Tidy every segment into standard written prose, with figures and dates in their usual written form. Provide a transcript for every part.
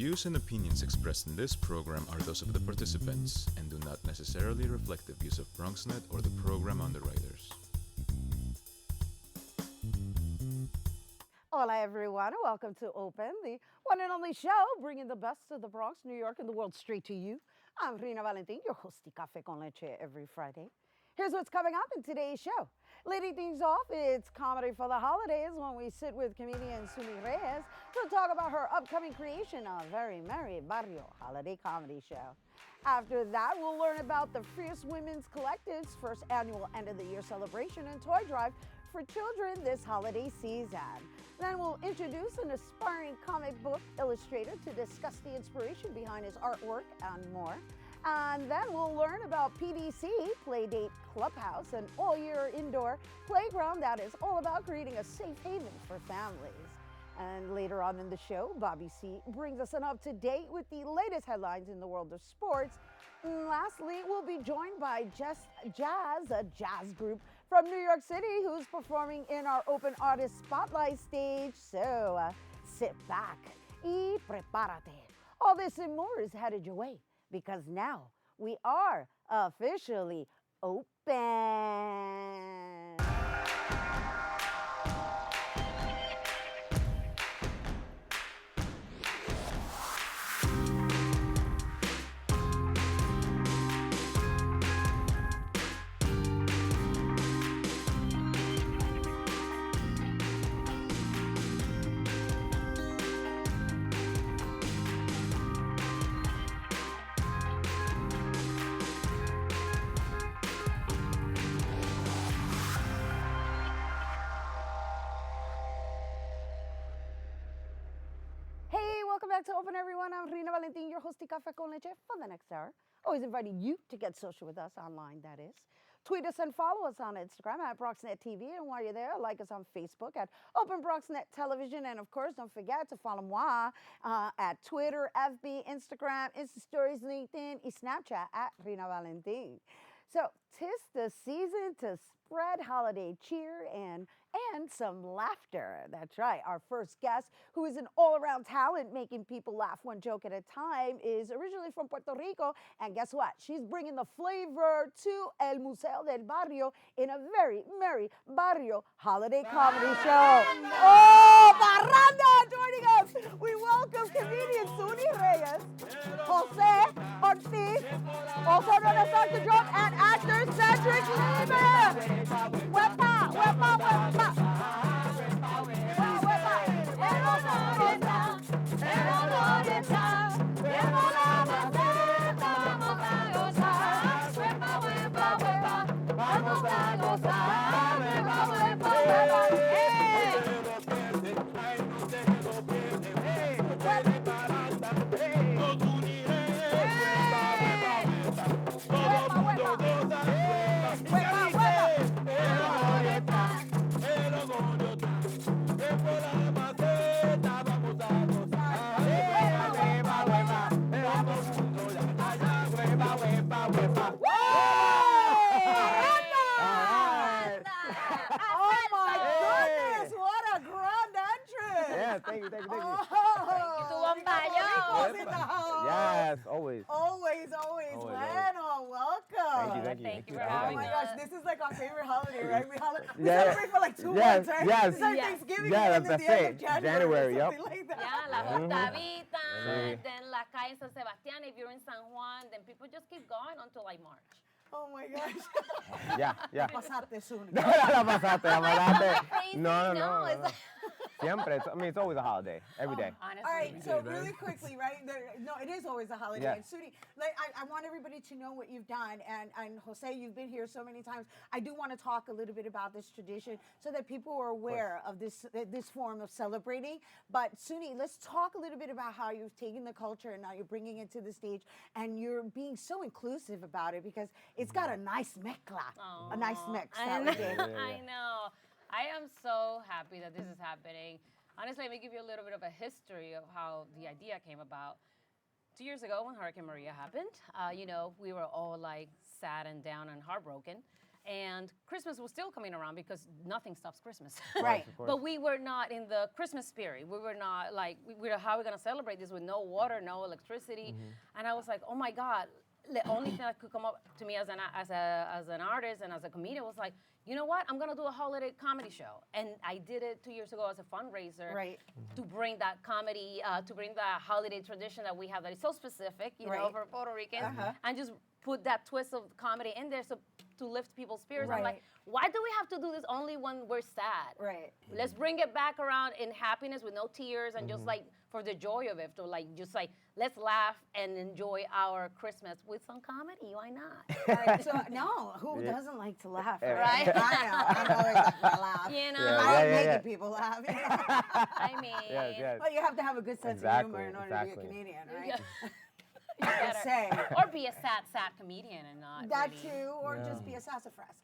views and opinions expressed in this program are those of the participants and do not necessarily reflect the views of BronxNet or the program underwriters. Hola, everyone. Welcome to Open, the one and only show bringing the best of the Bronx, New York, and the world straight to you. I'm Rhina Valentin, your host of Café con Leche every Friday. Here's what's coming up in today's show. Leading things off, it's Comedy for the Holidays when we sit with comedian Suni Reyes to talk about her upcoming creation, a very merry Barrio holiday comedy show. After that, we'll learn about the Fierce Women's Collective's first annual end-of-the-year celebration and toy drive for children this holiday season. Then we'll introduce an aspiring comic book illustrator to discuss the inspiration behind his artwork and more. And then we'll learn about PDC, Playdate Clubhouse, an all-year indoor playground that is all about creating a safe haven for families. And later on in the show, Bobby C brings us an up-to-date with the latest headlines in the world of sports. And lastly, we'll be joined by JUSTJAZZ, a jazz group from New York City who's performing in our Open Artist Spotlight stage. So sit back y prepárate. All this and more is headed your way, because now we are officially open. Back to Open, everyone. I'm Rhina Valentin, your host of Café con Leche for the next hour. Always inviting you to get social with us online, that is. Tweet us and follow us on Instagram at BronxNet TV. And while you're there, like us on Facebook at Open BronxNet Television. And of course, don't forget to follow moi at Twitter, FB, Instagram, Insta Stories, LinkedIn, and Snapchat at Rhina Valentin. So, 'tis the season to spread holiday cheer and some laughter. That's right. Our first guest, who is an all-around talent making people laugh one joke at a time, is originally from Puerto Rico. And guess what? She's bringing the flavor to El Museo Del Barrio in a very merry Barrio holiday comedy show. Oh, Barranda joining us. We welcome comedian Suni Reyes, Jose Ortiz, also known as Dr. Drunk, and actor Cedric Lieber. Wepa, wepa, wepa. Thank you. Yes, always. Always. Bueno, welcome. Thank you for having us. Oh my gosh, this is like our favorite holiday, right? We Yeah. celebrate for like 2 months, right? Yes. It's like Thanksgiving Yeah, and then that's the end it. of January. January, Or something like that. Yeah, la Gustavita, Sí. then La Calle San Sebastián. If you're in San Juan, then people just keep going until like March. Oh my gosh. Yeah. Pasaste, Suni. La pasaste. Crazy? No. It's like- Siempre. It's always a holiday. Every day. Honestly. All right, so really quickly, right? It is always a holiday. Yeah. And Suni, like, I want everybody to know what you've done. And Jose, you've been here so many times. I do want to talk a little bit about this tradition so that people are aware of this form of celebrating. But Suni, let's talk a little bit about how you've taken the culture and now you're bringing it to the stage. And you're being so inclusive about it because it's got a nice mezcla, a nice mix. I that know. we did. I know. I am so happy that this is happening. Honestly, let me give you a little bit of a history of how the idea came about. 2 years ago when Hurricane Maria happened, we were all like sad and down and heartbroken. and Christmas was still coming around because nothing stops Christmas. Right. Of course. But we were not in the Christmas spirit. We were not like, how are we going to celebrate this with no water, no electricity? And I was like, oh my God. The only thing that could come up to me as an artist and as a comedian was like, you know what? I'm gonna do a holiday comedy show, and I did it 2 years ago as a fundraiser, Right. to bring that comedy, to bring that holiday tradition that we have that is so specific, you know, Right. for Puerto Ricans, Uh-huh. and just put that twist of comedy in there to lift people's spirits. I'm like, Right. why do we have to do this only when we're sad? Right. Let's bring it back around in happiness with no tears and just like for the joy of it, to like just like let's laugh and enjoy our Christmas with some comedy. Why not? Right. So no, who doesn't like to laugh? Right. I know. I'm always like to laugh. You know, Yeah, I like yeah, making yeah. people laugh. I mean, Yes, yes. Well, you have to have a good sense Exactly, of humor in order exactly. to be a comedian, right? Yeah. I better- say. or be a sad comedian and not That really. too, or just be a sassafras.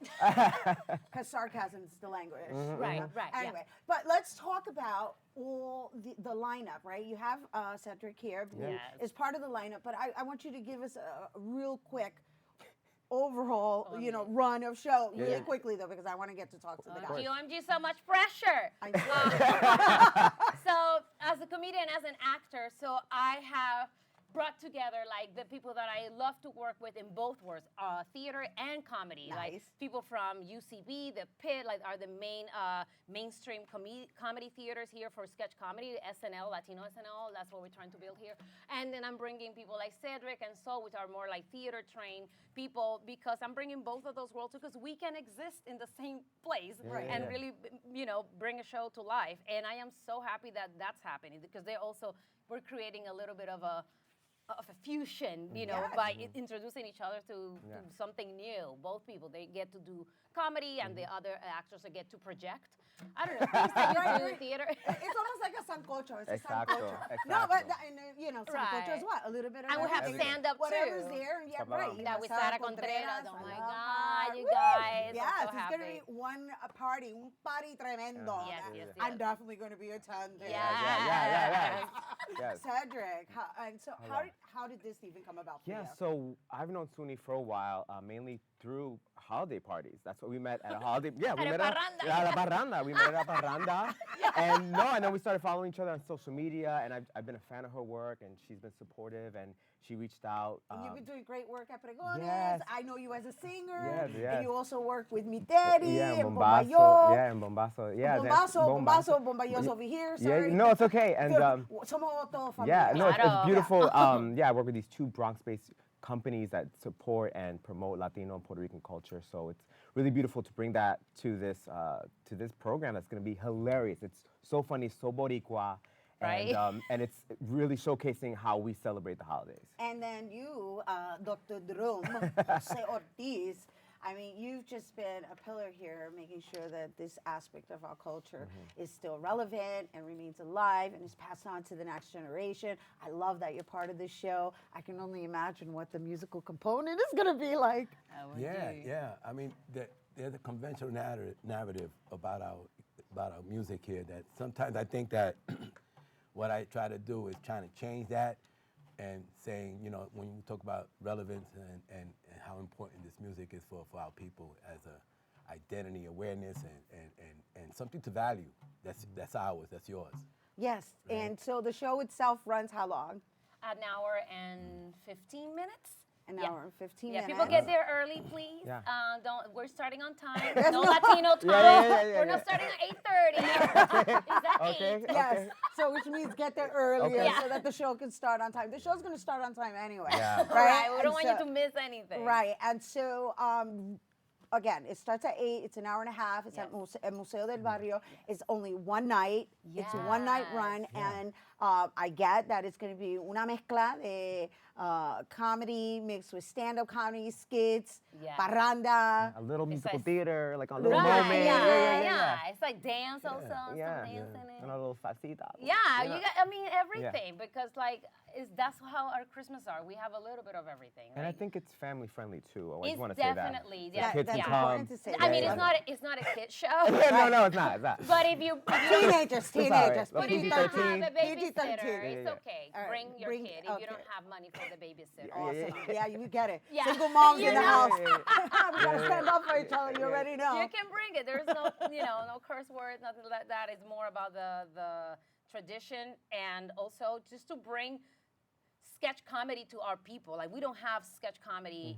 Because sarcasm is the language. Right, right, yeah. Anyway, but let's talk about all the lineup, right? You have Cedric here, who Yes. is part of the lineup, but I want you to give us a real quick overhaul, run of show really yeah. quickly, though, because I want to get to talk to the guys. OMG, so much pressure. I know. So as a comedian, as an actor, so I have brought together like the people that I love to work with in both worlds, theater and comedy. Like Nice. people from UCB, the Pit, like are the main mainstream comedy theaters here for sketch comedy, SNL, Latino SNL. That's what we're trying to build here. And then I'm bringing people like Cedric and Sol, which are more like theater trained people, because I'm bringing both of those worlds because we can exist in the same place Right. and Yeah. really, bring a show to life. And I am so happy that that's happening because we're creating a little bit of a fusion, Yes. by introducing each other to something new. Both people, they get to do comedy, and the other actors they get to project. I don't know, things that you do in Right. theater. It's almost like a sancocho. It's a Exacto, sancocho. No, but sancocho Right. is what? A little bit of And we have everything. stand-up, Whatever's too. there. Yeah, Come right. on. You That have with Sara Sara Contreras. Oh I my love God, her. you Woo! guys, I'm Yes, so it's going to happy. be one party, un party tremendo. Yes, yes, I'm yes. definitely going to be attending. Yeah. Yes. Cedric, and so Hello. how did this even come about for Yeah, you? so I've known Suni for a while, mainly through holiday parties. That's what we met at a holiday. Yeah, we At a met parranda. at a parranda. We met at a parranda. And then we started following each other on social media, and I've been a fan of her work, and she's been supportive, and she reached out. And you've been doing great work at Pregones. Yes. I know you as a singer. Yes, yes. And you also work with Mi Teddy yeah, and Bombazo. Bombayo. Yeah, and Bombazo. Yeah, that's- Bombayo's over here. Yeah, Sorry. no, it's okay. And Somos todos yeah, familia. no, it's Claro. beautiful. Yeah, I work with these two Bronx-based companies that support and promote Latino and Puerto Rican culture. So it's really beautiful to bring that to this program. That's going to be hilarious. It's so funny, so boricua, Right. and it's really showcasing how we celebrate the holidays. And then you, Dr. Drum, Jose Ortiz, I mean, you've just been a pillar here, making sure that this aspect of our culture is still relevant and remains alive and is passed on to the next generation. I love that you're part of this show. I can only imagine what the musical component is going to be like. Yeah. I mean, there's a conventional narrative about our music here that sometimes I think that what I try to do is trying to change that and saying, when you talk about relevance and how important this music is for our people as a identity, awareness, and something to value. That's ours, that's yours. Yes, and so the show itself runs how long? An hour and 15 minutes. An Yeah. hour and 15 Yeah, minutes. people get there early, please. Yeah. We're starting on time. There's No no- Latino time. Yeah. We're not starting at 8:30. Is that Okay. 8? Yes, so which means get there earlier Okay. so that the show can start on time. The show's going to start on time anyway. Yeah. Right? Right. We And don't want you so- to miss anything. Right, and so again, it starts at 8. It's an hour and a half. It's at Yes. Museo Del Barrio. It's only one night. It's a one-night run, and I get that it's going to be una mezcla de comedy mixed with stand-up comedy, skits, Yeah. parranda. A little musical like- theater, like a little Right, moment. yeah. It's like dance also, Yeah, some yeah. dance in it. And a little salsita. Yeah, you know? you got, I mean, everything, because that's how our Christmas are. We have a little bit of everything. And I right? think it's family friendly too. I always It's want to say that. definitely, The yeah. kids That's Yeah. important to say. I mean, yeah. it's not a kid show. No, it's not. It's not. But if you Teenagers. but if you don't have a PG-13. babysitter, it's Yeah. okay. All right, Bring your bring- kid if you don't okay. have money for the babysitter. Awesome. Yeah, you get it. Yeah. Single moms You in the know. house. We gotta stand up for each other. You already know. You can bring it. There's no, no curse words, nothing like that. It's more about the tradition and also just to bring sketch comedy to our people. Like we don't have sketch comedy,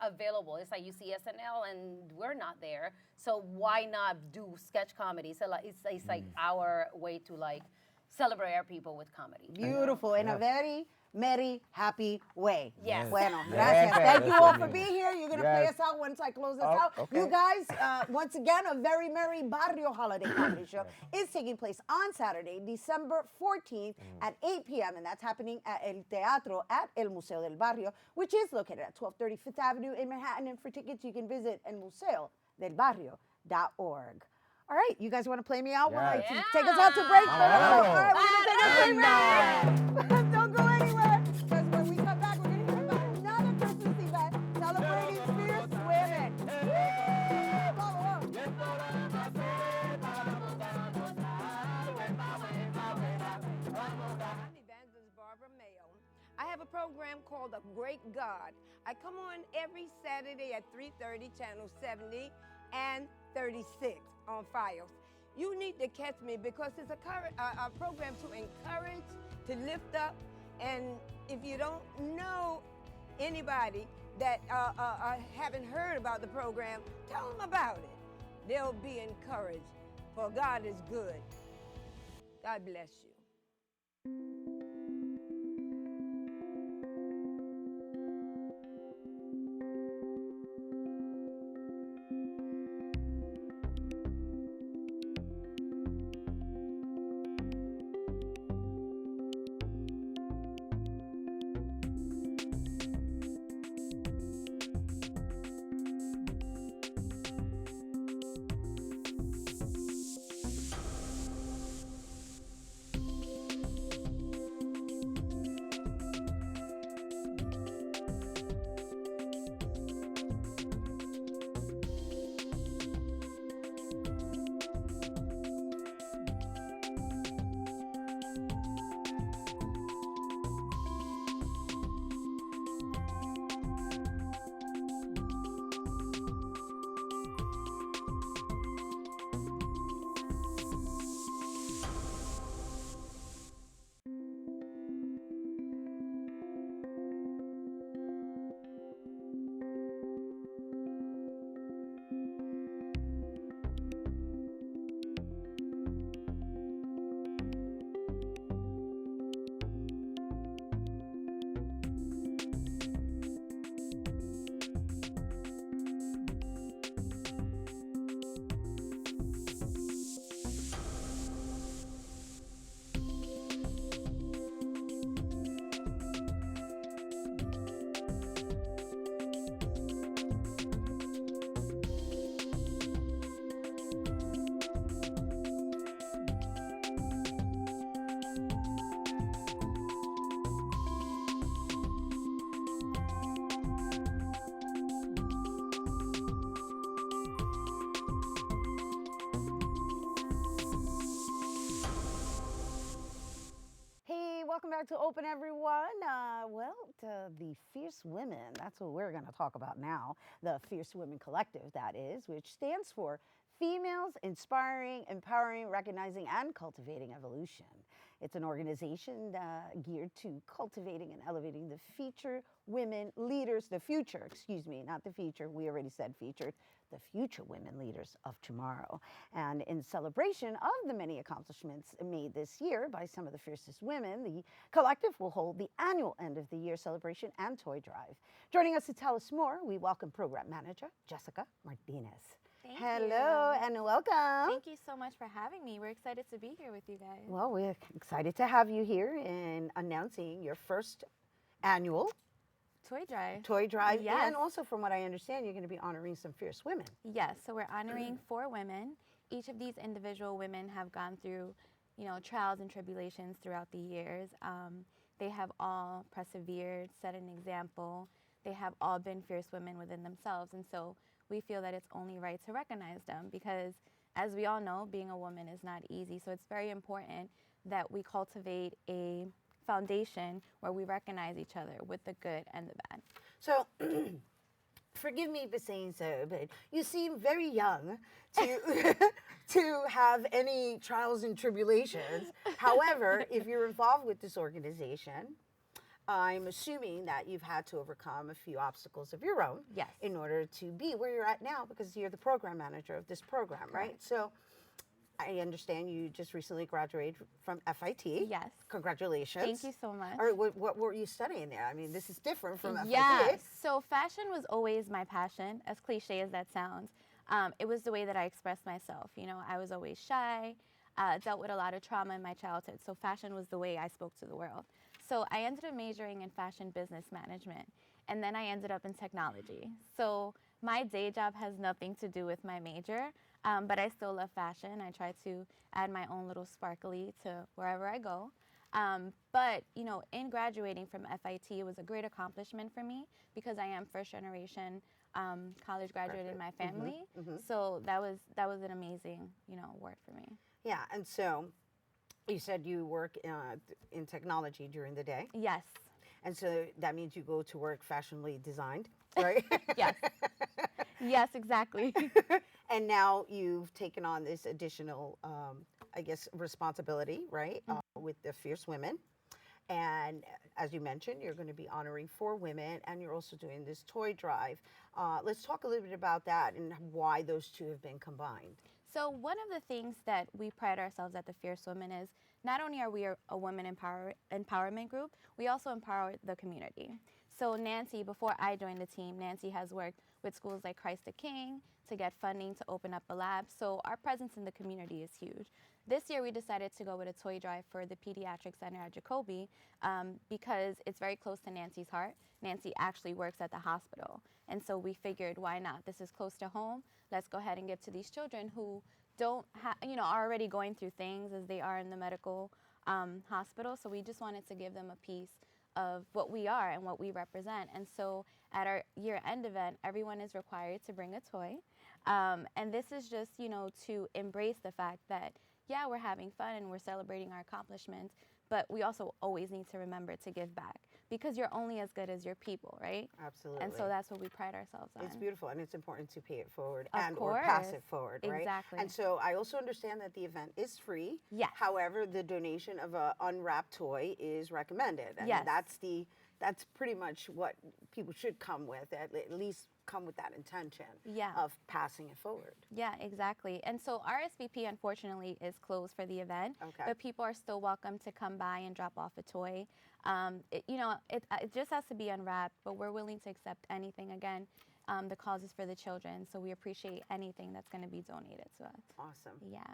available. It's like you see SNL and we're not there. So why not do sketch comedy? So like it's like our way to like celebrate our people with comedy. Beautiful, in a very merry, happy way. Yes. Bueno, Yes. gracias. Thank you Yes. all for being here. You're going to play Yes. us out once I close this Oh, out. okay. You guys, once again, a very merry Barrio holiday comedy show is taking place on Saturday, December 14th at 8 p.m. And that's happening at El Teatro at El Museo del Barrio, which is located at 1230 Fifth Avenue in Manhattan. And for tickets, you can visit elmuseodelbarrio.org. All right, you guys want to play me out? Yes. Well, take us out to break. Oh. All right, we're going to take a break. Don't go anywhere, because when we come back, we're going to hear about another Christmas event celebrating fierce women. Woo! Bravo. I'm Evangelist Barbara Mayo. I have a program called A Great God. I come on every Saturday at 3:30, channel 70 and 36 on Files. You need to catch me because it's a program to encourage, to lift up, and if you don't know anybody that haven't heard about the program, tell them about it. They'll be encouraged, for God is good. God bless you. Welcome back to Open, everyone. The Fierce Women, that's what we're going to talk about now. The Fierce Women Collective, that is, which stands for Females Inspiring, Empowering, Recognizing, and Cultivating Evolution. It's an organization geared to cultivating and elevating the future women leaders, the future, excuse me, not the feature, we already said featured, the future women leaders of tomorrow. And in celebration of the many accomplishments made this year by some of the fiercest women, the collective will hold the annual end of the year celebration and toy drive. Joining us to tell us more, we welcome Program Manager Jessica Martinez. Hello and welcome. Thank you so much for having me. We're excited to be here with you guys. Well, we're excited to have you here and announcing your first annual Toy drive. Yes. And also, from what I understand, you're going to be honoring some fierce women. Yes, so we're honoring 4 women. Each of these individual women have gone through, trials and tribulations throughout the years. They have all persevered, set an example. They have all been fierce women within themselves. And so we feel that it's only right to recognize them because, as we all know, being a woman is not easy. So it's very important that we cultivate a foundation where we recognize each other with the good and the bad. So, forgive me for saying so, but you seem very young to to have any trials and tribulations. However, if you're involved with this organization, I'm assuming that you've had to overcome a few obstacles of your own Yes. in order to be where you're at now because you're the program manager of this program, right? Correct. So I understand you just recently graduated from FIT. Yes. Congratulations. Thank you so much. All right, what were you studying there? I mean, this is different from FIT. Yes. So fashion was always my passion, as cliche as that sounds. It was the way that I expressed myself. You know, I was always shy, dealt with a lot of trauma in my childhood. So fashion was the way I spoke to the world. So I ended up majoring in fashion business management, and then I ended up in technology. So my day job has nothing to do with my major, but I still love fashion. I try to add my own little sparkly to wherever I go. But, you know, in graduating from FIT, it was a great accomplishment for me because I am first generation college graduate in my family. So that was an amazing, you know, award for me. Yeah, and so you said you work in technology during the day. Yes. And so that means you go to work fashionably designed, right? Yes. Yes, exactly. And now you've taken on this additional, I guess, responsibility, right, with the Fierce Women. And as you mentioned, you're going to be honoring 4 women, and you're also doing this toy drive. Let's talk a little bit about that and why those two have been combined. So one of the things that we pride ourselves at the Fierce Women is not only are we a women empowerment group, we also empower the community. So Nancy, before I joined the team, Nancy has worked with schools like Christ the King to get funding to open up a lab. So our presence in the community is huge. This year we decided to go with a toy drive for the Pediatric Center at Jacoby because it's very close to Nancy's heart. Nancy actually works at the hospital. And so we figured, why not? This is close to home. Let's go ahead and give to these children who don't are already going through things as they are in the medical hospital. So we just wanted to give them a piece of what we are and what we represent. And so at our year-end event, everyone is required to bring a toy. And this is just, to embrace the fact that, yeah, we're having fun and we're celebrating our accomplishments, but we also always need to remember to give back because you're only as good as your people, right? Absolutely. And so that's what we pride ourselves on. It's beautiful, and it's important to pay it forward Of or pass course. it forward, right? Exactly. And so I also understand that the event is free. Yes. However, the donation of an unwrapped toy is recommended. And Yes. that's pretty much what people should come with, at least come with that intention Yeah. of passing it forward. Yeah, exactly. And so RSVP, unfortunately, is closed for the event, Okay. but people are still welcome to come by and drop off a toy. It just has to be unwrapped, but we're willing to accept anything. Again, the cause is for the children, so we appreciate anything that's going to be donated to us. Awesome. Yeah.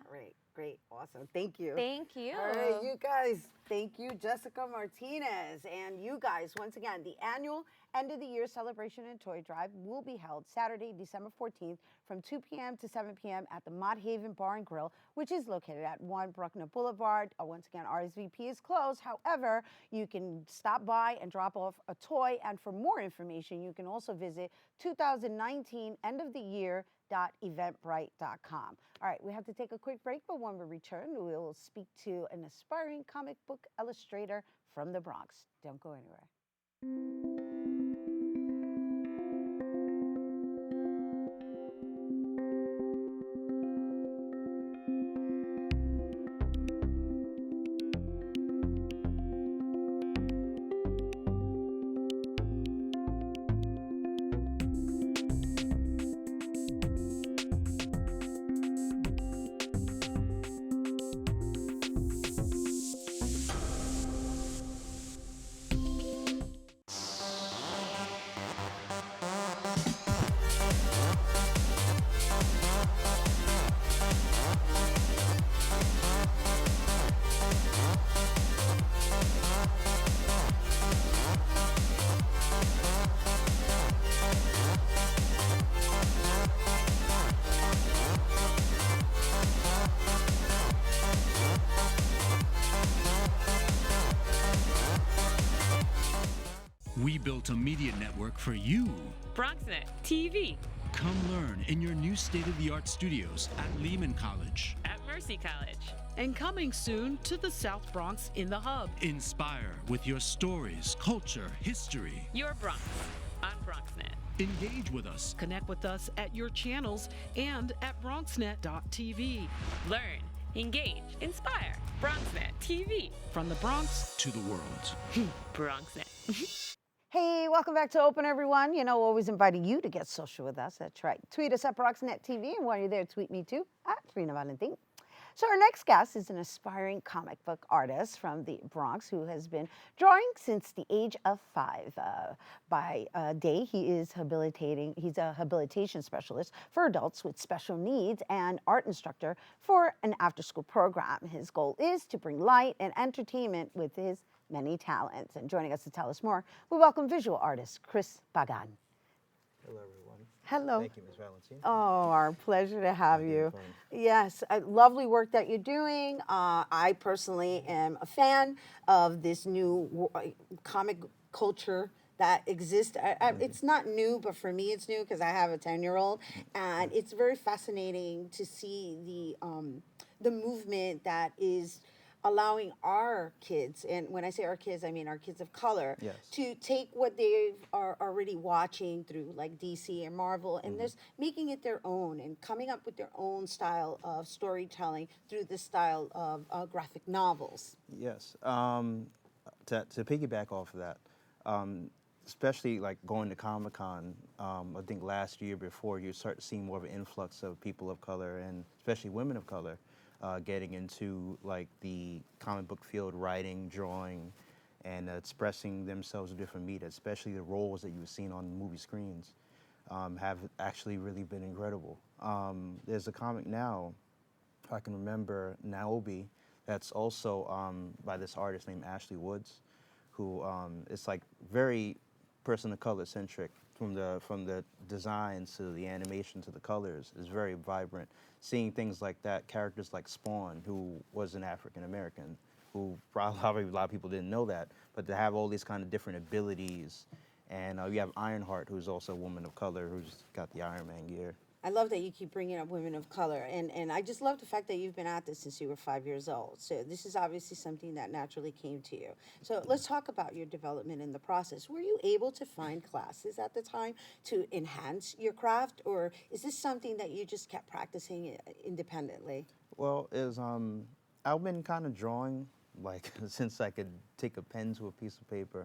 Great, awesome. Thank you. Thank you. All right, you guys, thank you, Jessica Martinez. And you guys, once again, the annual end of the year celebration and toy drive will be held Saturday, December 14th from 2 p.m. to 7 p.m. at the Mott Haven Bar and Grill, which is located at 1 Bruckner Boulevard. Once again, RSVP is closed. However, you can stop by and drop off a toy. And for more information, you can also visit 2019 end of the year .eventbrite.com. All right, we have to take a quick break, but when we return, we will speak to an aspiring comic book illustrator from the Bronx. Don't go anywhere. built a media network for you. BronxNet TV. Come learn in your new state-of-the-art studios at Lehman College. At Mercy College. And coming soon to the South Bronx in the Hub. Inspire with your stories, culture, history. Your Bronx on BronxNet. Engage with us. Connect with us at your channels and at BronxNet.tv. Learn, engage, inspire. BronxNet TV. From the Bronx to the world. BronxNet. Hey, welcome back to Open, everyone. You know, always inviting you to get social with us. That's right. Tweet us at BronxNet TV, and while you're there, tweet me too, at Rhina Valentin. So our next guest is an aspiring comic book artist from the Bronx who has been drawing since the age of 5. By day, he's a habilitation specialist for adults with special needs and art instructor for an after-school program. His goal is to bring light and entertainment with his many talents. And joining us to tell us more, we welcome visual artist Chris Pagán. Hello, everyone. Hello. Thank you, Ms. Valentin. Oh, our pleasure to have you. Yes, lovely work that you're doing. I personally am a fan of this new comic culture that exists. It's not new, but for me it's new because I have a 10-year-old, and it's very fascinating to see the movement that is allowing our kids, and when I say our kids, I mean our kids of color, Yes. to take what they are already watching through like DC and Marvel, and just making it their own and coming up with their own style of storytelling through the style of graphic novels. Yes. To piggyback off of that, especially like going to Comic-Con, I think last year before, you start seeing more of an influx of people of color and especially women of color getting into like the comic book field, writing, drawing, and expressing themselves in different media, especially the roles that you've seen on movie screens have actually really been incredible. There's a comic now, if I can remember, Niobe, that's also by this artist named Ashley Woods, who is like very person of color centric, from the designs to the animation to the colors, is very vibrant. Seeing things like that, characters like Spawn, who was an African American, who probably a lot of people didn't know that, but to have all these kind of different abilities, and you have Ironheart, who's also a woman of color, who's got the Iron Man gear. I love that you keep bringing up women of color, and I just love the fact that you've been at this since you were 5 years old. So this is obviously something that naturally came to you. So let's talk about your development in the process. Were you able to find classes at the time to enhance your craft, or is this something that you just kept practicing independently? Well, I've been kind of drawing like since I could take a pen to a piece of paper.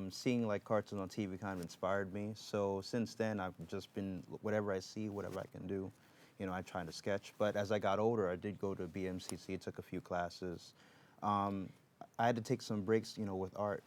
Seeing like cartoons on TV kind of inspired me. So since then, I've just been, whatever I see, whatever I can do, you know, I try to sketch. But as I got older, I did go to BMCC, took a few classes. I had to take some breaks, you know, with art,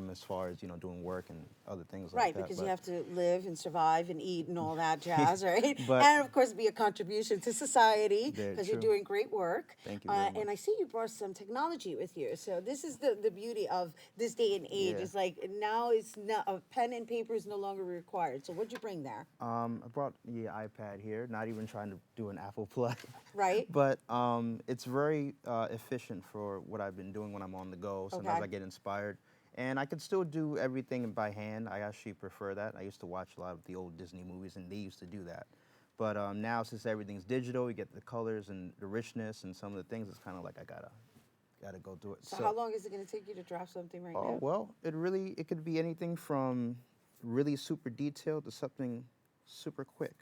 as far as, you know, doing work and other things like that. Right, because you have to live and survive and eat and all that jazz, right? But and of course be a contribution to society, because you're true. doing great work. Thank you very much. And I see you brought some technology with you. So this is the beauty of this day and age. Yeah. It's like now it's not, a pen and paper is no longer required. So what'd you bring there? I brought the iPad here, not even trying to do an Apple plug. Right. But it's very efficient for what I've been doing when I'm on the go. Sometimes I get inspired. And I could still do everything by hand. I actually prefer that. I used to watch a lot of the old Disney movies, and they used to do that. But now, since everything's digital, you get the colors and the richness and some of the things. It's kind of like I gotta go do it. So how long is it going to take you to draft something right now? Oh well, it could be anything from really super detailed to something super quick.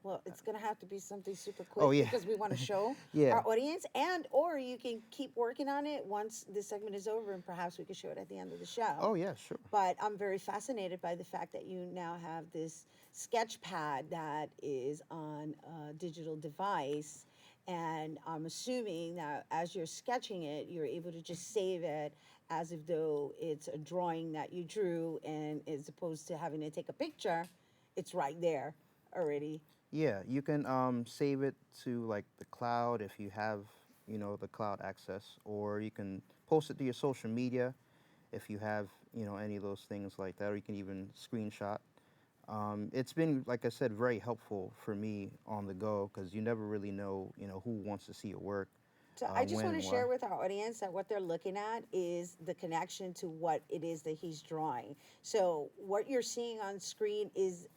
Well, it's going to have to be something super quick. Oh, yeah. Because we want to show Yeah. our audience, or you can keep working on it once this segment is over, and perhaps we can show it at the end of the show. Oh yeah, sure. But I'm very fascinated by the fact that you now have this sketch pad that is on a digital device, and I'm assuming that as you're sketching it, you're able to just save it as if though it's a drawing that you drew, and as opposed to having to take a picture, it's right there already. Yeah, you can save it to like the cloud if you have, you know, the cloud access, or you can post it to your social media if you have, you know, any of those things like that, or you can even screenshot. It's been, like I said, very helpful for me on the go, because you never really know, you know, who wants to see your work. So I just when want to and share why. with our audience that what they're looking at is the connection to what it is that he's drawing. So what you're seeing on screen is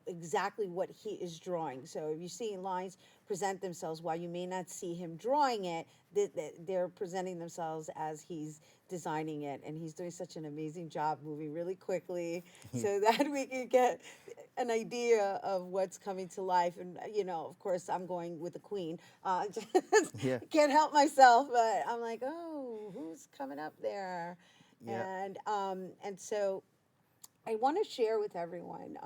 exactly what he is drawing. So if you're seeing lines present themselves, while you may not see him drawing it, they're presenting themselves as he's designing it. And he's doing such an amazing job moving really quickly so that we can get an idea of what's coming to life. And, of course, I'm going with the queen. Yeah. Can't help myself, but I'm like, oh, who's coming up there? Yeah. And so I want to share with everyone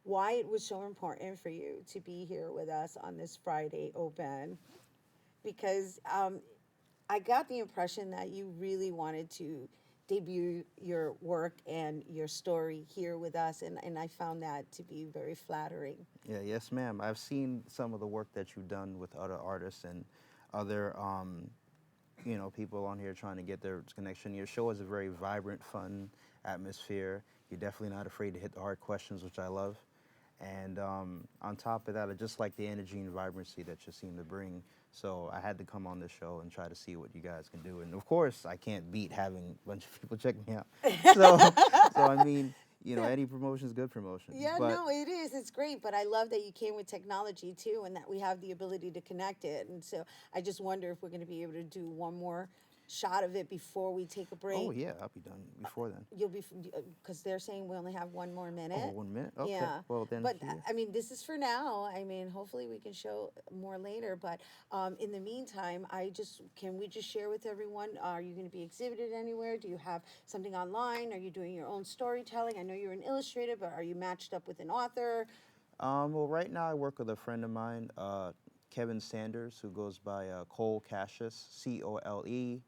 why it was so important for you to be here with us on this Friday Open, because I got the impression that you really wanted to debut your work and your story here with us, and I found that to be very flattering. Yeah, yes, ma'am. I've seen some of the work that you've done with other artists and other, people on here trying to get their connection. Your show is a very vibrant, fun atmosphere. You're definitely not afraid to hit the hard questions, which I love. And on top of that, I just like the energy and vibrancy that you seem to bring. So I had to come on this show and try to see what you guys can do. And of course, I can't beat having a bunch of people check me out. So I mean, any promotion is good promotion. Yeah, But no, it is. It's great. But I love that you came with technology too, and that we have the ability to connect it. And so I just wonder if we're going to be able to do one more shot of it before we take a break. oh yeah, I'll be done before then. You'll be, because they're saying we only have 1 more minute. Oh, 1 minute? Okay. Yeah. Well then. But yeah. I mean, this is for now. I mean, hopefully we can show more later. But in the meantime, can we just share with everyone? Are you going to be exhibited anywhere? Do you have something online? Are you doing your own storytelling? I know you're an illustrator, but are you matched up with an author? Well, right now I work with a friend of mine, Kevin Sanders, who goes by Cole Cassius, ColeCashus.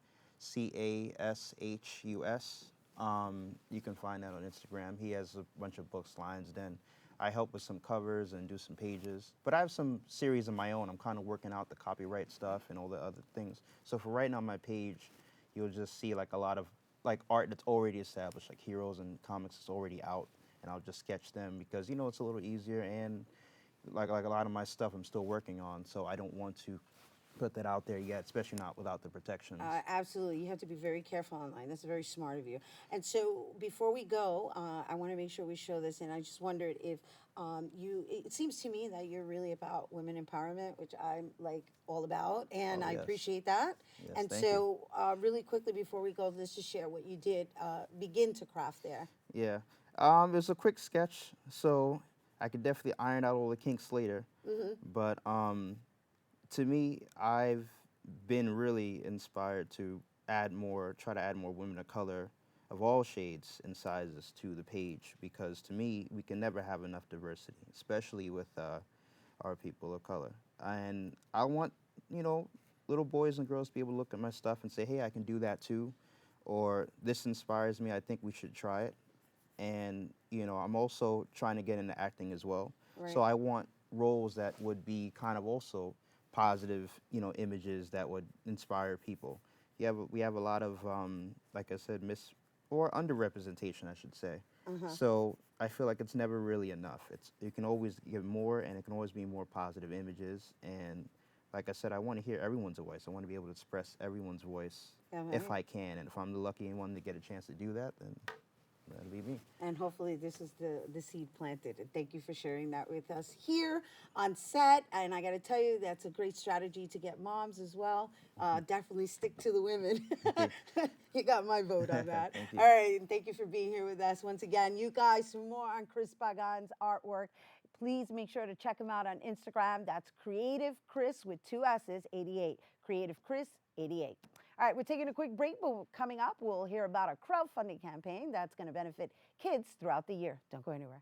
You can find that on Instagram. He has a bunch of books, lines. Then I help with some covers and do some pages. But I have some series of my own. I'm kind of working out the copyright stuff and all the other things. So for right now, on my page, you'll just see like a lot of like art that's already established, like heroes and comics that's already out. And I'll just sketch them because, it's a little easier. And like a lot of my stuff I'm still working on. So I don't want to put that out there yet, especially not without the protections. Absolutely. You have to be very careful online. That's very smart of you. And so before we go, I want to make sure we show this. And I just wondered if it seems to me that you're really about women empowerment, which I'm like all about. And Oh, I yes. appreciate that. Yes, And thank so really quickly before we go, let's just share what you did begin to craft there. Yeah. It's a quick sketch, so I could definitely iron out all the kinks later. But to me, I've been really inspired to try to add more women of color of all shades and sizes to the page, because to me, we can never have enough diversity, especially with our people of color. And I want, little boys and girls to be able to look at my stuff and say, hey, I can do that too, or this inspires me, I think we should try it. And, I'm also trying to get into acting as well. Right. So I want roles that would be kind of also positive, images that would inspire people. We have a lot of, like I said, underrepresentation, I should say. So I feel like it's never really enough. You can always give more, and it can always be more positive images. And like I said, I want to hear everyone's voice. I want to be able to express everyone's voice if I can. And if I'm the lucky one to get a chance to do that, then that'll be me. And hopefully this is the seed planted. And thank you for sharing that with us here on set. And I got to tell you, that's a great strategy to get moms as well. Definitely stick to the women. You got my vote on that. Thank you. All right. And thank you for being here with us once again. You guys, for more on Chris Pagán's artwork, please make sure to check him out on Instagram. That's Creative Chris with 2 S's, 88. Creative Chris, 88. All right, we're taking a quick break, but coming up, we'll hear about a crowdfunding campaign that's going to benefit kids throughout the year. Don't go anywhere.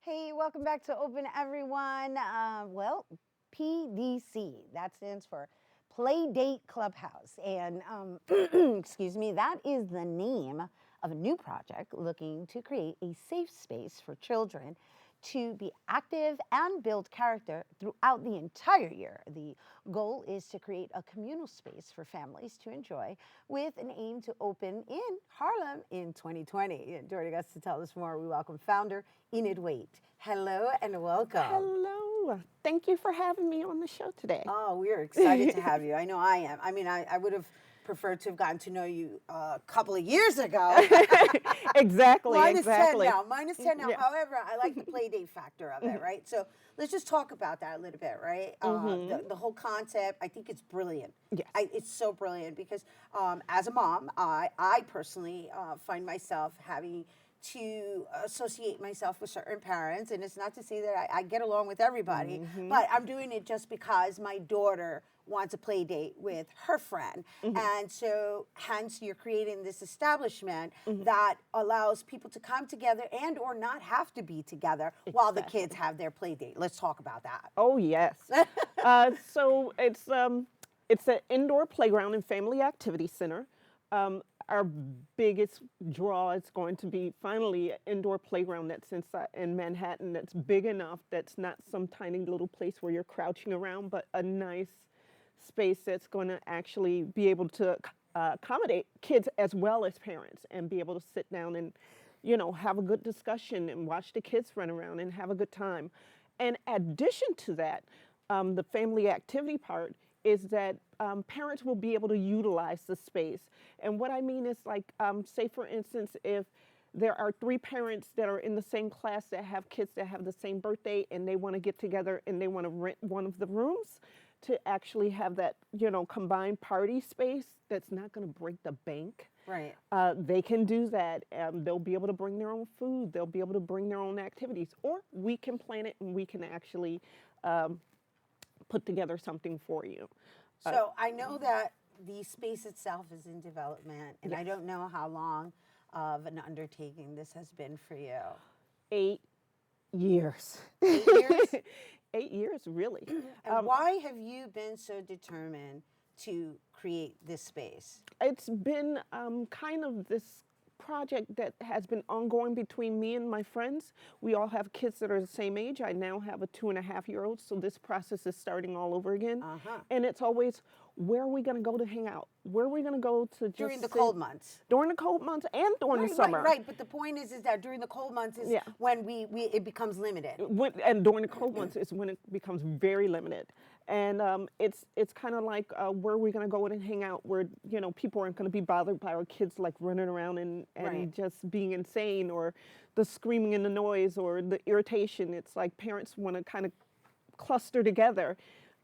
Hey, welcome back to Open, everyone. Well, PDC, that stands for Playdate Clubhouse. And excuse me, that is the name of a new project looking to create a safe space for children to be active and build character throughout the entire year. The goal is to create a communal space for families to enjoy with an aim to open in Harlem in 2020. And joining us to tell us more, we welcome founder Enid Waite. Hello and welcome. Hello. Thank you for having me on the show today. Oh, we're excited to have you. I know I am. I mean, I would have preferred to have gotten to know you a couple of years ago. Exactly. Minus 10 now. Minus 10 now. Yeah. However, I like the play date factor of it, right? So let's just talk about that a little bit, right? The whole concept, I think it's brilliant. Yes. It's so brilliant because as a mom, I personally find myself having to associate myself with certain parents, and it's not to say that I get along with everybody, but I'm doing it just because my daughter wants a play date with her friend. And so hence you're creating this establishment that allows people to come together and or not have to be together while the kids have their play date. Let's talk about that. Oh, yes. So it's an indoor playground and family activity center. Our biggest draw is going to be finally an indoor playground that's in Manhattan that's big enough, that's not some tiny little place where you're crouching around, but a nice space that's going to actually be able to accommodate kids as well as parents and be able to sit down and, you know, have a good discussion and watch the kids run around and have a good time. In addition to that, the family activity part is that parents will be able to utilize the space. And what I mean is like, say for instance, if there are 3 parents that are in the same class that have kids that have the same birthday and they want to get together and they want to rent one of the rooms to actually have that, you know, combined party space that's not going to break the bank. Right. They can do that. They'll be able to bring their own food. They'll be able to bring their own activities. Or we can plan it and we can actually put together something for you. So I know that the space itself is in development, and I don't know how long of an undertaking this has been for you. 8 years. 8 years? 8 years, really. And why have you been so determined to create this space? It's been kind of this project that has been ongoing between me and my friends. We all have kids that are the same age. I now have a 2.5-year-old, so this process is starting all over again. And it's always, where are we going to go to hang out? Where are we going to go to just during the cold months? During the cold months and during the summer. Right. But the point is that during the cold months is when it becomes limited. And during the cold months is when it becomes very limited. And it's kind of like where are we going to go and hang out where, you know, people aren't going to be bothered by our kids like running around and just being insane, or the screaming and the noise or the irritation. It's like parents want to kind of cluster together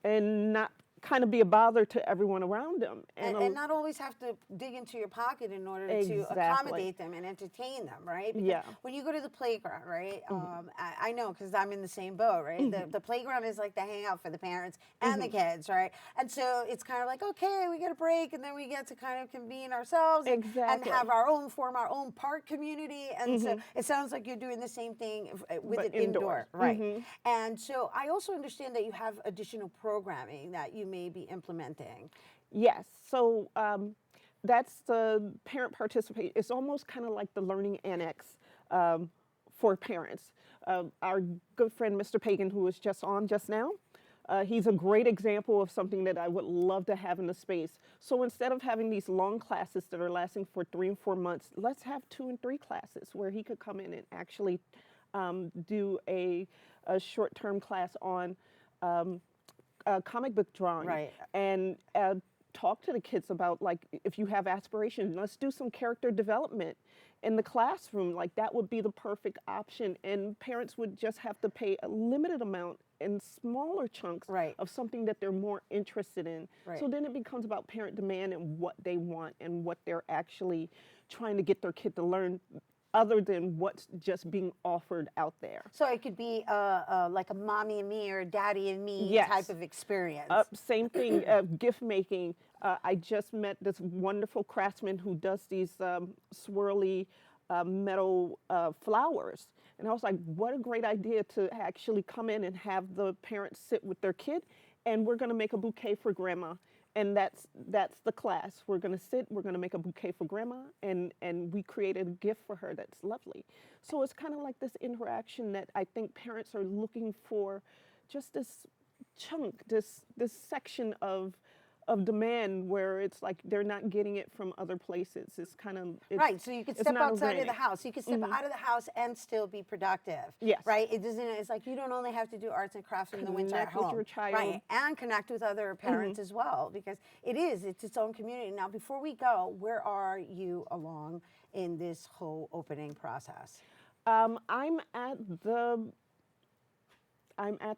and not kind of be a bother to everyone around them. And not always have to dig into your pocket in order to accommodate them and entertain them, right? Because when you go to the playground, right, I know because I'm in the same boat, right? The playground is like the hangout for the parents and the kids, right? And so it's kind of like, okay, we get a break and then we get to kind of convene ourselves and have form our own park community. And so it sounds like you're doing the same thing with it indoor, right? And so I also understand that you have additional programming that you may be implementing. Yes, so that's the parent participate. It's almost kind of like the learning annex for parents. Our good friend, Mr. Pagán, who was just on just now, he's a great example of something that I would love to have in the space. So instead of having these long classes that are lasting for 3 and 4 months, let's have 2 and 3 classes where he could come in and actually do a short-term class on comic book drawing, and talk to the kids about, like, if you have aspirations, let's do some character development in the classroom. Like, that would be the perfect option, and parents would just have to pay a limited amount in smaller chunks of something that they're more interested in. So then it becomes about parent demand and what they want and what they're actually trying to get their kid to learn, other than what's just being offered out there. So it could be like a mommy and me or daddy and me type of experience. Same thing, gift making. I just met this wonderful craftsman who does these swirly metal flowers. And I was like, what a great idea to actually come in and have the parents sit with their kid, and we're going to make a bouquet for grandma. And that's the class. We're going to sit, we're going to make a bouquet for grandma, and we created a gift for her that's lovely. So it's kind of like this interaction that I think parents are looking for, just this chunk, this section of demand where it's like they're not getting it from other places. It's kind of right. So you can step outside of the house. You can step out of the house and still be productive. Yes. Right. It doesn't. It's like you don't only have to do arts and crafts in the winter at home. Connect with your child. Right. And connect with other parents as well, because it's its own community. Now, before we go, where are you along in this whole opening process? I'm at the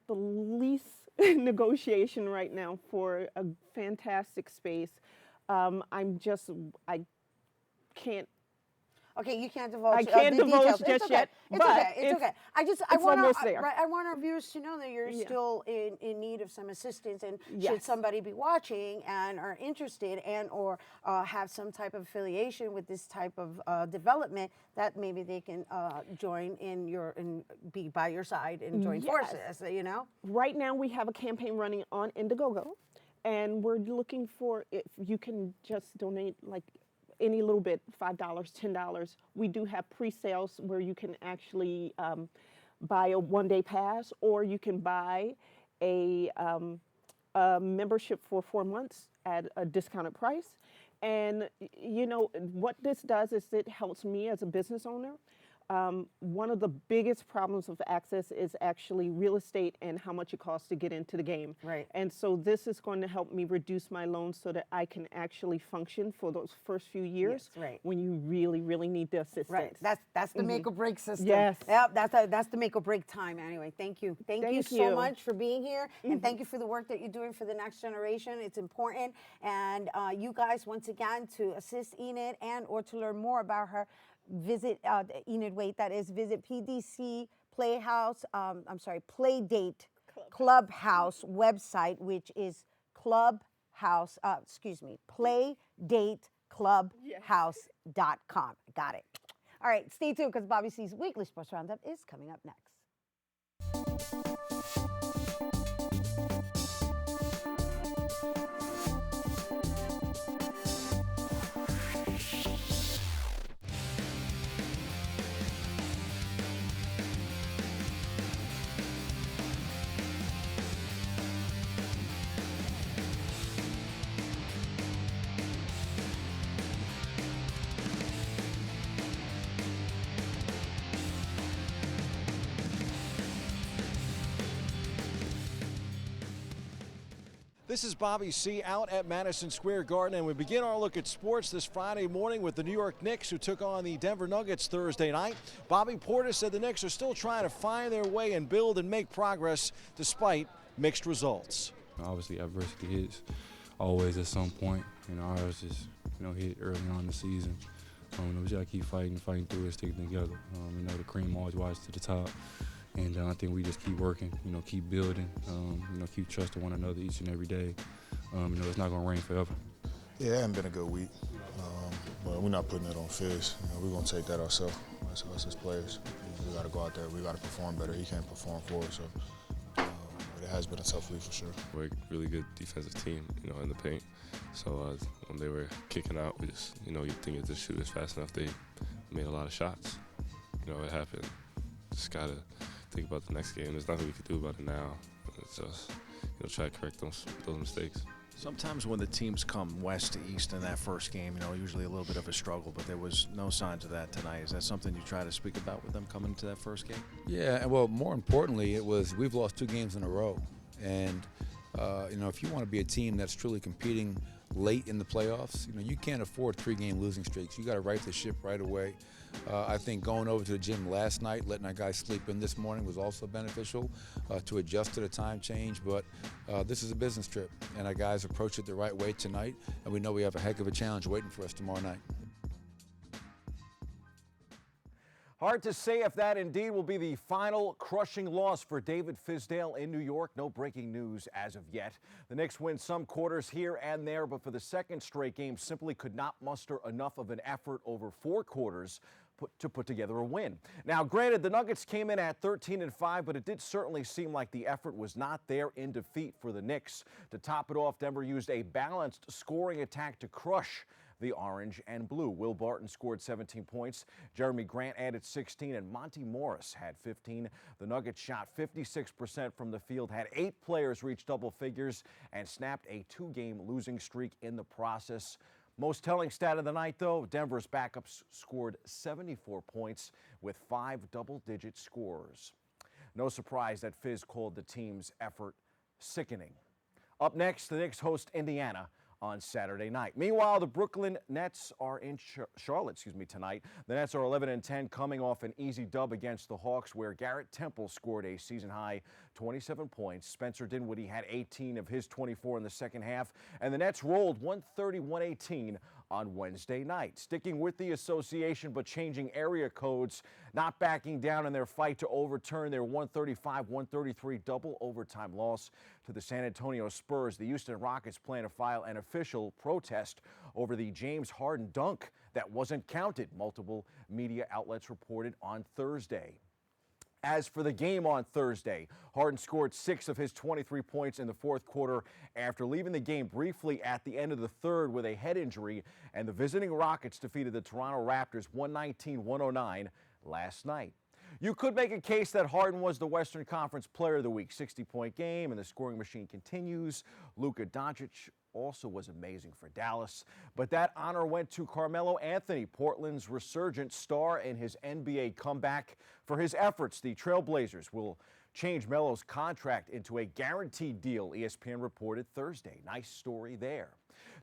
lease negotiation right now for a fantastic space. I can't. Okay, you can't divulge. I can't the divulge details. just it's okay. yet. It's but okay. It's okay. I want our viewers to know that you're Yeah. still in need of some assistance, and should Yes. somebody be watching and are interested and or have some type of affiliation with this type of development, that maybe they can join and be by your side and join Yes. forces. You know. Right now we have a campaign running on Indiegogo, and we're looking for, if you can just donate like any little bit, $5, $10. We do have pre-sales where you can actually buy a one-day pass, or you can buy a membership for 4 months at a discounted price. And you know what this does is it helps me as a business owner. One of the biggest problems of access is actually real estate and how much it costs to get into the game. Right. And so this is going to help me reduce my loans so that I can actually function for those first few years. Yes, right. When you really, really need the assistance. Right. That's the make or break system. Yes. Yep. That's the make or break time. Anyway, thank you. Thank you so much for being here, and thank you for the work that you're doing for the next generation. It's important. And you guys, once again, to assist Enid and or to learn more about her, visit Enid Waite. That is, visit PDC Playhouse. Playdate Clubhouse website, which is Clubhouse. PlayDateClubhouse.com. Got it. All right, stay tuned because Bobby C's weekly sports roundup is coming up next. This is Bobby C. out at Madison Square Garden, and we begin our look at sports this Friday morning with the New York Knicks, who took on the Denver Nuggets Thursday night. Bobby Portis said the Knicks are still trying to find their way and build and make progress despite mixed results. Obviously, adversity hits always at some point. Ours just, hit early on in the season. We just gotta keep fighting through it, sticking together. The cream always rises to the top. And I think we just keep working, keep building, keep trusting one another each and every day. It's not gonna rain forever. Yeah, it hasn't been a good week, but we're not putting it on Fizz. We're gonna take that ourselves, us as players. We gotta go out there, we gotta perform better. He can't perform for us, so but it has been a tough week for sure. We're a really good defensive team, in the paint. So when they were kicking out, we just, you think if the shooters fast enough, they made a lot of shots. It happened. Just gotta think about the next game. There's nothing we can do about it now. It's just, try to correct those mistakes. Sometimes when the teams come west to east in that first game, usually a little bit of a struggle, but there was no signs of that tonight. Is that something you try to speak about with them coming into that first game? Yeah, well, more importantly, we've lost 2 games in a row. And, if you want to be a team that's truly competing late in the playoffs, you can't afford 3-game losing streaks. You got to right the ship right away. I think going over to the gym last night, letting our guys sleep in this morning was also beneficial to adjust to the time change. But this is a business trip, and our guys approach it the right way tonight, and we know we have a heck of a challenge waiting for us tomorrow night. Hard to say if that indeed will be the final crushing loss for David Fizdale in New York. No breaking news as of yet. The Knicks win some quarters here and there, but for the second straight game simply could not muster enough of an effort over 4 quarters, put together a win. Now, granted, the Nuggets came in at 13-5, but it did certainly seem like the effort was not there in defeat for the Knicks. To top it off, Denver used a balanced scoring attack to crush the orange and blue. Will Barton scored 17 points. Jeremy Grant added 16, and Monty Morris had 15. The Nuggets shot 56% from the field, had 8 players reach double figures, and snapped a 2-game losing streak in the process. Most telling stat of the night, though, Denver's backups scored 74 points with 5 double-digit scores. No surprise that Fizz called the team's effort sickening. Up next, the Knicks host Indiana on Saturday night. Meanwhile, the Brooklyn Nets are in Charlotte, tonight. The Nets are 11-10, coming off an easy dub against the Hawks, where Garrett Temple scored a season-high 27 points. Spencer Dinwiddie had 18 of his 24 in the second half, and the Nets rolled 130-118 on Wednesday night. Sticking with the association but changing area codes, not backing down in their fight to overturn their 135-133 double overtime loss to the San Antonio Spurs, the Houston Rockets plan to file an official protest over the James Harden dunk that wasn't counted, multiple media outlets reported on Thursday. As for the game on Thursday, Harden scored 6 of his 23 points in the fourth quarter after leaving the game briefly at the end of the third with a head injury, and the visiting Rockets defeated the Toronto Raptors 119-109 last night. You could make a case that Harden was the Western Conference Player of the Week. 60-point game, and the scoring machine continues. Luka Doncic also was amazing for Dallas, but that honor went to Carmelo Anthony, Portland's resurgent star in his NBA comeback. For his efforts, the Trailblazers will change Melo's contract into a guaranteed deal, ESPN reported Thursday. Nice story there.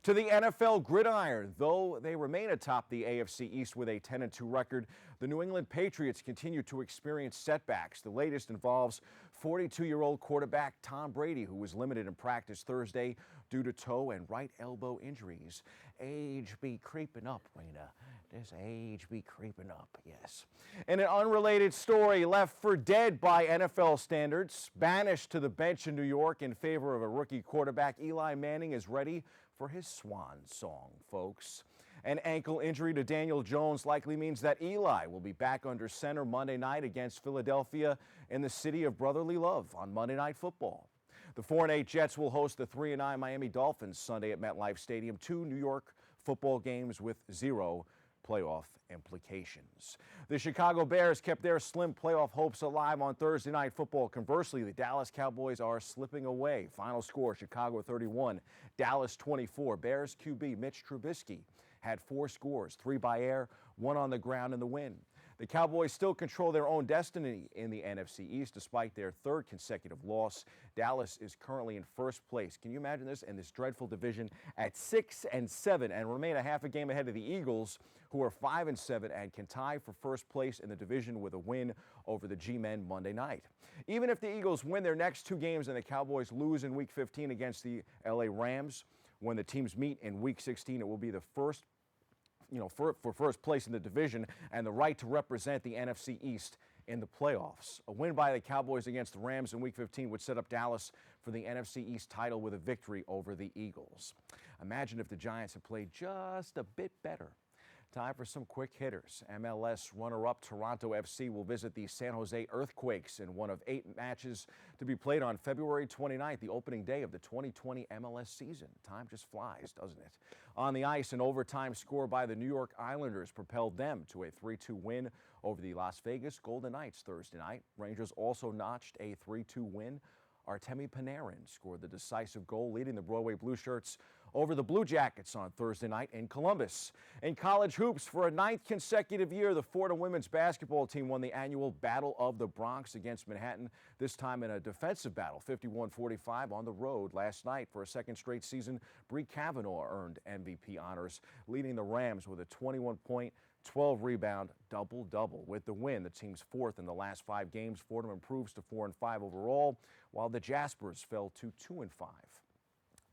To the NFL gridiron, though they remain atop the AFC East with a 10-2 record, the New England Patriots continue to experience setbacks. The latest involves 42-year-old quarterback Tom Brady, who was limited in practice Thursday due to toe and right elbow injuries. Age be creeping up, Rhina. This age be creeping up, yes. In an unrelated story, left for dead by NFL standards, banished to the bench in New York in favor of a rookie quarterback, Eli Manning is ready for his swan song, folks. An ankle injury to Daniel Jones likely means that Eli will be back under center Monday night against Philadelphia in the city of brotherly love on Monday Night Football. The 4-8 Jets will host the 3-9 Miami Dolphins Sunday at MetLife Stadium, 2 New York football games with 0 playoff implications. The Chicago Bears kept their slim playoff hopes alive on Thursday Night Football. Conversely, the Dallas Cowboys are slipping away. Final score, Chicago 31, Dallas 24. Bears QB Mitch Trubisky had 4 scores, 3 by air, 1 on the ground in the win. The Cowboys still control their own destiny in the NFC East despite their 3rd consecutive loss. Dallas is currently in first place. Can you imagine this? In this dreadful division at 6-7 and remain a half a game ahead of the Eagles, who are 5-7 and can tie for first place in the division with a win over the G-Men Monday night. Even if the Eagles win their next 2 games and the Cowboys lose in Week 15 against the LA Rams, when the teams meet in Week 16, it will be the first for first place in the division and the right to represent the NFC East in the playoffs. A win by the Cowboys against the Rams in Week 15 would set up Dallas for the NFC East title with a victory over the Eagles. Imagine if the Giants had played just a bit better. Time for some quick hitters. MLS runner-up Toronto FC will visit the San Jose Earthquakes in one of 8 matches to be played on February 29th, the opening day of the 2020 MLS season. Time just flies, doesn't it? On the ice, an overtime score by the New York Islanders propelled them to a 3-2 win over the Las Vegas Golden Knights Thursday night. Rangers also notched a 3-2 win. Artemi Panarin scored the decisive goal, leading the Broadway Blue Shirts over the Blue Jackets on Thursday night in Columbus. In college hoops, for a 9th consecutive year, the Fordham women's basketball team won the annual Battle of the Bronx against Manhattan, this time in a defensive battle, 51-45 on the road. Last night, for a 2nd straight season, Bree Kavanaugh earned MVP honors, leading the Rams with a 21-point, 12-rebound double-double. With the win, the team's 4th in the last 5 games. Fordham improves to 4-5 overall, while the Jaspers fell to 2-5.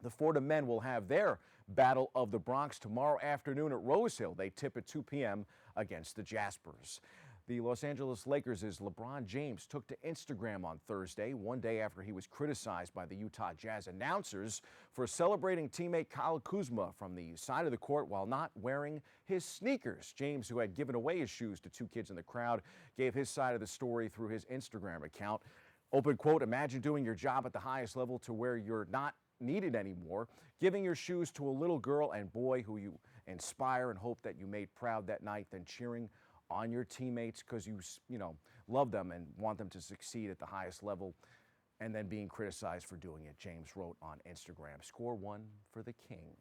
The Fordham men will have their Battle of the Bronx tomorrow afternoon at Rose Hill. They tip at 2 p.m. against the Jaspers. The Los Angeles Lakers' LeBron James took to Instagram on Thursday, one day after he was criticized by the Utah Jazz announcers for celebrating teammate Kyle Kuzma from the side of the court while not wearing his sneakers. James, who had given away his shoes to two kids in the crowd, gave his side of the story through his Instagram account. Open quote, "Imagine doing your job at the highest level to where you're not needed anymore, giving your shoes to a little girl and boy who you inspire and hope that you made proud that night, then cheering on your teammates because you love them and want them to succeed at the highest level, and then being criticized for doing it," James wrote on Instagram. Score one for the King.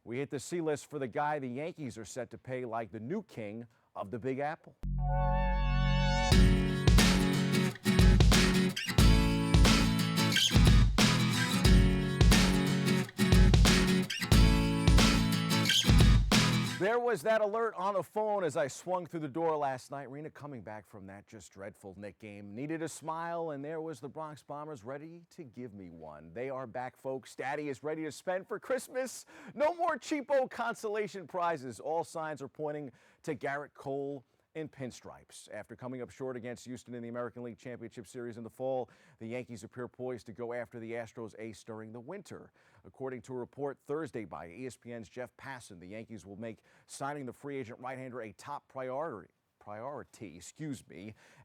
We hit the C list for the guy the Yankees are set to pay like the new king of the Big Apple. There was that alert on the phone as I swung through the door last night. Rhina, coming back from that just dreadful Knick game, needed a smile, and there was the Bronx Bombers ready to give me one. They are back, folks. Daddy is ready to spend for Christmas. No more cheapo consolation prizes. All signs are pointing to Garrett Cole in pinstripes. After coming up short against Houston in the American League Championship Series in the fall, the Yankees appear poised to go after the Astros ace during the winter. According to a report Thursday by ESPN's Jeff Passan, the Yankees will make signing the free agent right-hander a top priority,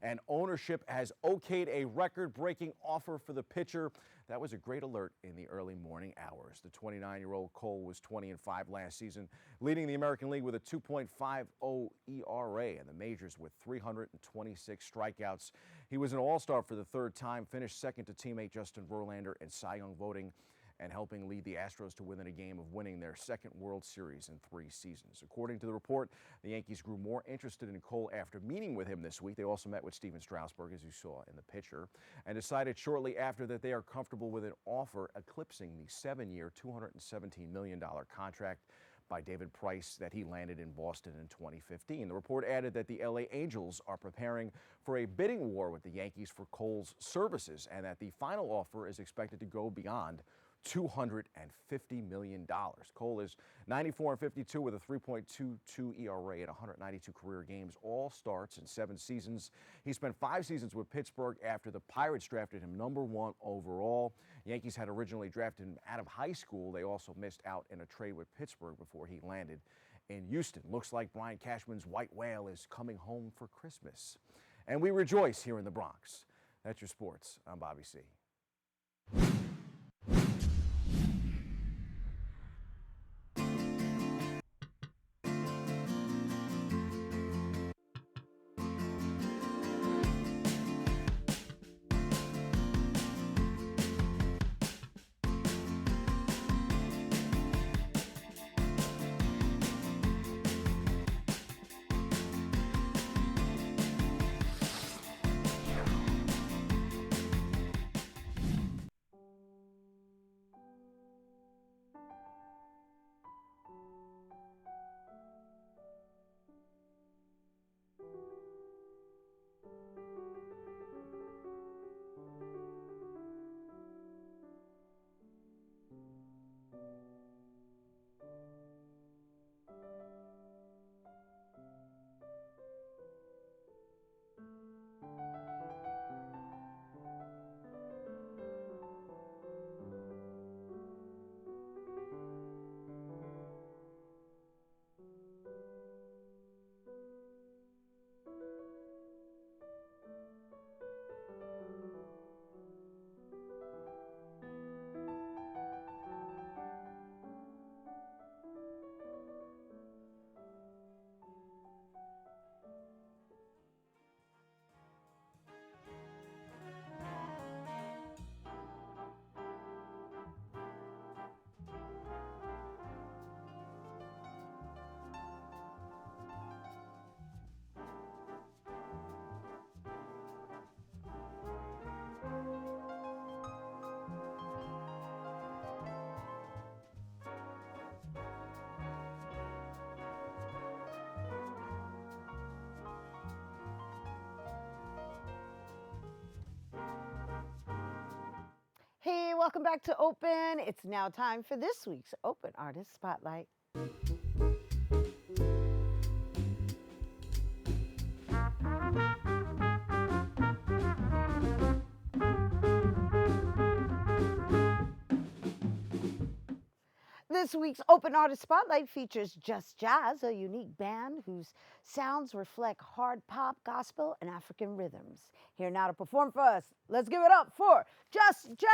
and ownership has okayed a record-breaking offer for the pitcher. That was a great alert in the early morning hours. The 29-year-old Cole was 20-5 last season, leading the American League with a 2.50 ERA and the majors with 326 strikeouts. He was an all-star for the third time, finished second to teammate Justin Verlander in Cy Young voting, and helping lead the Astros to within a game of winning their second World Series in 3 seasons. According to the report, the Yankees grew more interested in Cole after meeting with him this week. They also met with Steven Strasburg, as you saw in the picture, and decided shortly after that they are comfortable with an offer eclipsing the 7-year, $217 million contract by David Price that he landed in Boston in 2015. The report added that the LA Angels are preparing for a bidding war with the Yankees for Cole's services, and that the final offer is expected to go beyond $250 million. Cole is 94-52 with a 3.22 ERA at 192 career games, all starts in 7 seasons. He spent 5 seasons with Pittsburgh after the Pirates drafted him #1 overall. Yankees had originally drafted him out of high school. They also missed out in a trade with Pittsburgh before he landed in Houston. Looks like Brian Cashman's white whale is coming home for Christmas. And we rejoice here in the Bronx. That's your sports. I'm Bobby C. Hey, welcome back to Open. It's now time for this week's Open Artist Spotlight. This week's Open Artist Spotlight features Just Jazz, a unique band whose sounds reflect hard pop, gospel, and African rhythms. Here now to perform for us, let's give it up for Just Jazz!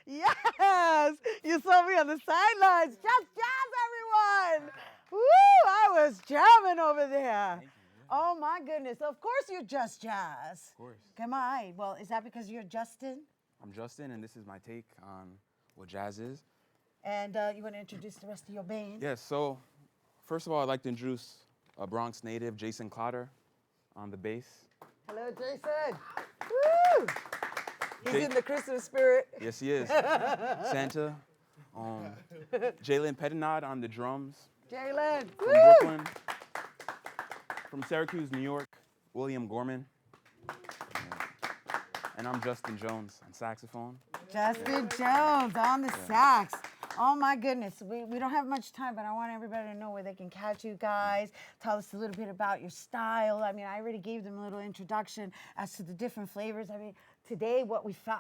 Yes! You saw me on the sidelines. Just Jazz, everyone! Woo! I was jamming over there. Oh my goodness. Of course you're Just Jazz. Of course. Come on. Well, is that because you're Justin? I'm Justin, and this is my take on what jazz is. And you want to introduce the rest of your band? Yes, so first of all, I'd like to introduce a Bronx native, Jason Clotter, on the bass. Hello, Jason. Woo! He's in the Christmas spirit. Yes, he is. Santa. Jalen Pettinod on the drums. Jalen. From Brooklyn. From Syracuse, New York, William Gorman. And I'm Justin Jones on saxophone. Justin Jones on the sax. Oh my goodness, we don't have much time, but I want everybody to know where they can catch you guys. Tell us a little bit about your style. I mean, I already gave them a little introduction as to the different flavors. I mean, today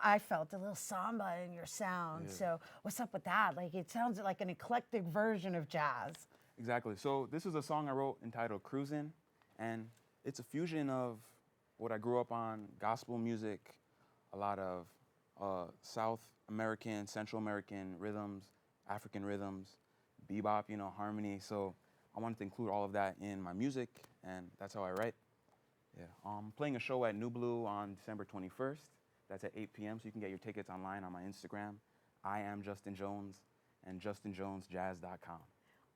I felt a little samba in your sound. Yeah. So what's up with that? Like, it sounds like an eclectic version of jazz. Exactly. So this is a song I wrote entitled Cruisin', and it's a fusion of what I grew up on, gospel music, a lot of South American, Central American rhythms, African rhythms, bebop, you know, harmony. So I wanted to include all of that in my music, and that's how I write. Yeah, playing a show at New Blue on December 21st. That's at 8 p.m. So you can get your tickets online on my Instagram. I am Justin Jones and JustinJonesJazz.com.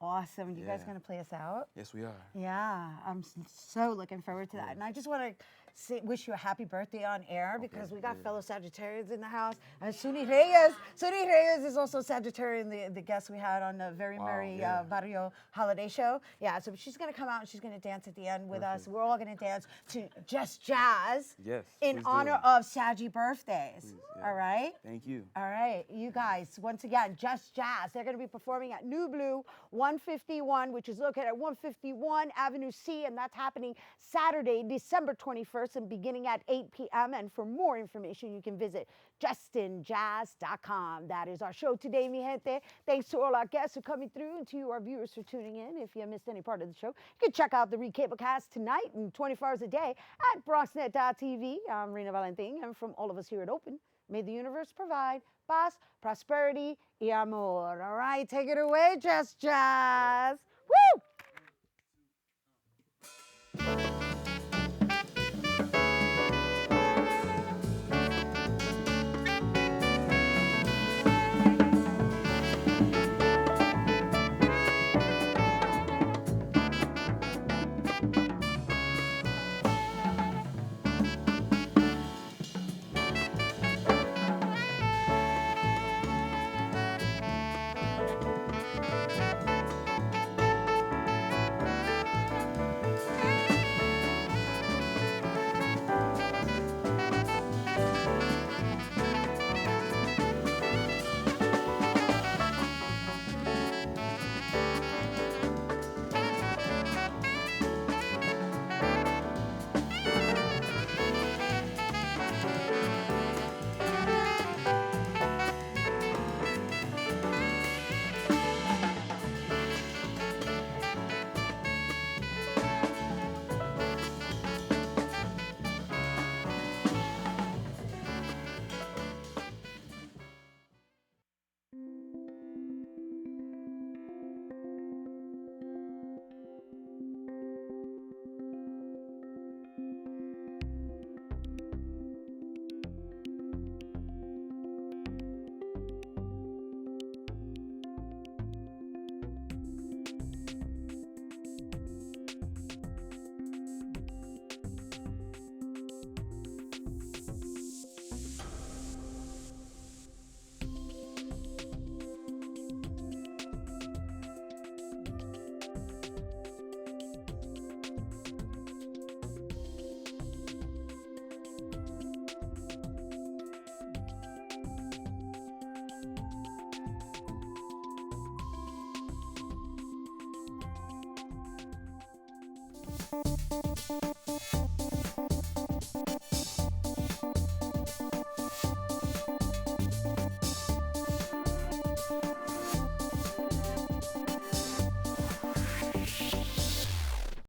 Awesome. You guys Yeah. going to play us out? Yes, we are. Yeah, I'm so looking forward to that. And I just want to wish you a happy birthday on air because we got fellow Sagittarians in the house. And Suni Reyes is also Sagittarian, the guest we had on the Very Merry Barrio holiday show. Yeah, so she's going to come out and she's going to dance at the end with us. We're all going to dance to Just Jazz Yes. in please honor do. of Saggy birthdays. Please, yeah. All right? Thank you. All right, you guys, once again, Just Jazz. They're going to be performing at New Blue 151, which is located at 151 Avenue C, and that's happening Saturday, December 21st, and beginning at 8 p.m. And for more information, you can visit JustinJazz.com. That is our show today, mi gente. Thanks to all our guests for coming through and to you, our viewers, for tuning in. If you missed any part of the show, you can check out the recablecast tonight and 24 hours a day at BronxNet.tv. I'm Rhina Valentin, and from all of us here at Open, may the universe provide paz, prosperity, y amor. All right, take it away, Just Jazz. Woo!